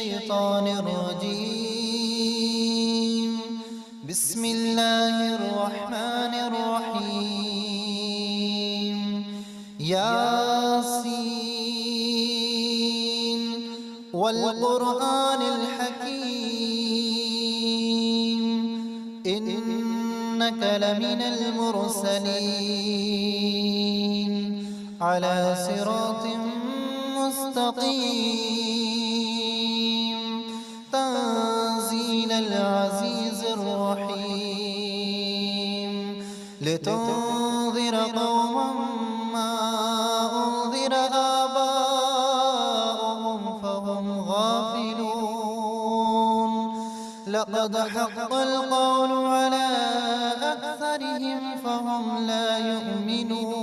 الشيطان الرجيم. بسم الله الرحمن الرحيم. ياسين والقرآن الحكيم إنك لمن المرسلين على صراط مستقيم تنزيل العزيز الرحيم لتنذر قوما ما أنذر آباؤهم فهم غافلون لقد حق القول على أكثرهم فهم لا يؤمنون